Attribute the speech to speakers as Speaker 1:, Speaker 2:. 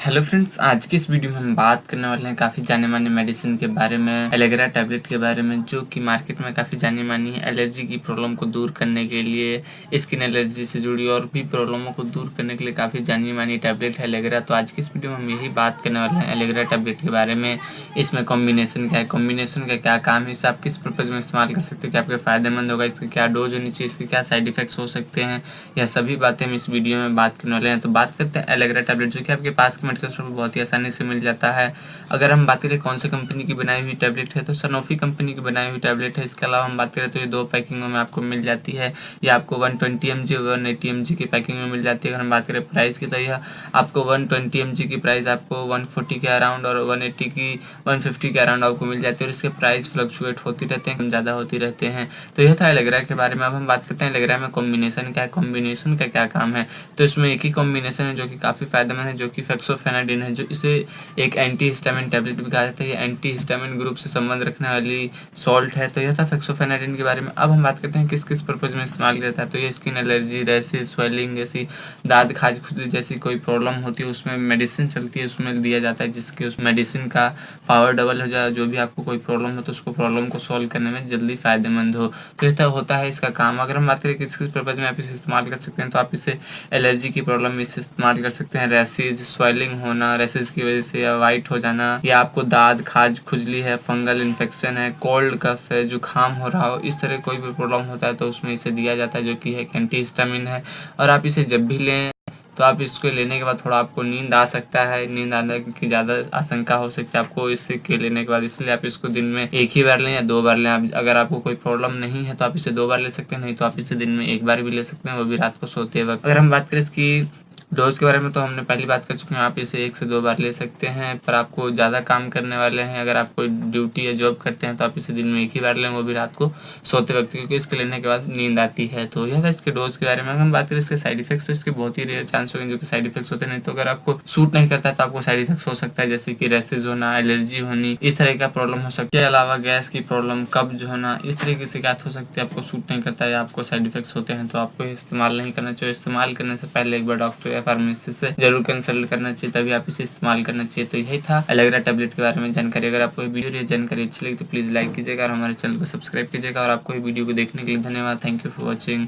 Speaker 1: Hello friends, आज की इस वीडियो में हम बात करने वाले हैं काफ़ी जाने-माने मेडिसिन के बारे में, एलोवेरा टैबलेट के बारे में, जो कि मार्केट में काफ़ी जानी-मानी है। एलर्जी की प्रॉब्लम को दूर करने के लिए, स्किन एलर्जी से जुड़ी और भी प्रॉब्लमों को दूर करने के लिए काफ़ी जानी-मानी टैबलेट है एलोवेरा। तो आज की इस वीडियो में हम यही बात करने वाले हैं एलोवेरा टैबलेट के बारे में। इसमें कॉम्बिनेशन क्या है, कॉम्बिनेशन का क्या काम है, इसे आप किस पर्पज़ में इस्तेमाल कर सकते हैं, क्या आपके फ़ायदेमंद होगा, इसकी क्या डोज़ होनी चाहिए, इसके क्या साइड इफ़ेक्ट्स हो सकते हैं, यह सभी बातें हम इस वीडियो में बात करने वाले हैं। तो बात करते हैं एलोवेरा टैबलेट, जो कि आपके पास के मेडिकल स्टोर में बहुत ही आसानी से मिल जाता है। अगर हम बात करें कौन सी कंपनी की बनाई हुई टैबलेट है, तो सनोफी कंपनी की बनाई हुई टैबलेट है। इसके अलावा हम बात करें तो ये 2 पैकिंगों में आपको मिल जाती है। ये आपको 120 एमजी और 180 एमजी की पैकिंग में मिल जाती है। अगर हम बात करें प्राइस की, तो यह आपको 120 एमजी की प्राइस आपको 140 के अराउंड और 180 की 150 के अराउंड आपको मिल जाती है, और इसके प्राइस फ्लक्चुएट होती रहते हैं, कम ज़्यादा होती रहते हैं। तो यह था एलोवेरा के बारे में। अब हम बात करते हैं एलोवेरा में कॉम्बिनेशन क्या है, कॉम्बिनेशन का क्या काम है। तो इसमें एक ही कॉम्बिनेशन है जो कि काफ़ी फ़ायदेमंद है, जो कि फेक्सोफेनाडिन है, जो इसे एक एंटी हिस्टामिन टैबलेट भी कहा जाता है। ये एंटी हिस्टामिन ग्रुप से संबंध रखने वाली सॉल्ट है। तो यह था फेक्सोफेनाडिन के बारे में। अब हम बात करते हैं किस-किस पर्पज़ में इस्तेमाल किया जाता है। तो ये स्किन एलर्जी, रैशेज़, स्वेलिंग जैसी, दाद खाज खुजली जैसी कोई प्रॉब्लम होती है, उसमें मेडिसिन चलती है, उसमें दिया जाता है, जिसके उस मेडिसिन का पावर डबल हो जाए। जो भी आपको कोई प्रॉब्लम हो तो उसको प्रॉब्लम को सॉल्व करने में जल्दी फ़ायदेमंद हो। तो ये होता है इसका काम। अगर हम बात करें किस-किस पर्पज़ में आप इसे इस्तेमाल कर सकते हैं, तो आप इसे एलर्जी की प्रॉब्लम में इसे इस्तेमाल कर सकते हैं। रैशेज़, स्वेलिंग होना, रैशेज़ की वजह से या व्हाइट हो जाना, या आपको दाद खाज खुजली है, फंगल इन्फेक्शन है, कोल्ड कफ है, जुकाम हो रहा हो, इस तरह कोई भी प्रॉब्लम होता है तो उसमें इसे दिया जाता है, जो कि एक एंटी हिस्टामिन है। और आप इसे जब भी लें तो आप इसको लेने के बाद थोड़ा आपको नींद आ सकता है, नींद आने की ज़्यादा आशंका हो सकती है आपको इसके लेने के बाद, इसलिए आप इसको दिन में 1 ही बार लें या 2 बार लें। आप अगर आपको कोई प्रॉब्लम नहीं है तो आप इसे 2 बार ले सकते हैं, नहीं तो आप इसे दिन में 1 बार भी ले सकते हैं, वो भी रात को सोते वक़्त। अगर हम बात करें इसकी डोज़ के बारे में, तो हमने पहली बात कर चुके हैं, आप इसे 1 से 2 बार ले सकते हैं, पर आपको ज़्यादा काम करने वाले हैं, अगर आप कोई ड्यूटी या जॉब करते हैं तो आप इसे दिन में 1 ही बार लें, वो भी रात को सोते वक़्त, क्योंकि इसके लेने के बाद नींद आती है। तो यह था इसके डोज़ के बारे में। अगर हम बात करें इसके साइड इफ़ेक्ट्स, तो इसके बहुत ही रेयर चांस होंगे जो कि साइड इफ़ेक्ट्स होते हैं, नहीं तो अगर आपको सूट नहीं करता है तो आपको साइड इफ़ेक्ट्स हो सकता है, जैसे कि रैशेज़ होना, एलर्जी होनी, इस तरह का प्रॉब्लम हो सकता है। इसके अलावा गैस की प्रॉब्लम, कब्ज़ होना, इस तरह की शिकायत हो सकती है, आपको सूट नहीं करता है या आपको साइड इफ़ेक्ट्स होते हैं, तो आपको इस्तेमाल नहीं करना चाहिए। इस्तेमाल करने से पहले एक बार डॉक्टर या फार्मेसिस्ट से ज़रूर कंसल्ट करना चाहिए, तभी आप इसे इस्तेमाल करना चाहिए। तो यही था एलोवेरा टैबलेट के बारे में जानकारी। अगर आपको ये वीडियो या जानकारी अच्छी लगी तो प्लीज़ लाइक कीजिएगा और हमारे चैनल को सब्सक्राइब कीजिएगा, और आपको ये वीडियो को देखने के लिए धन्यवाद। Thank you for watching.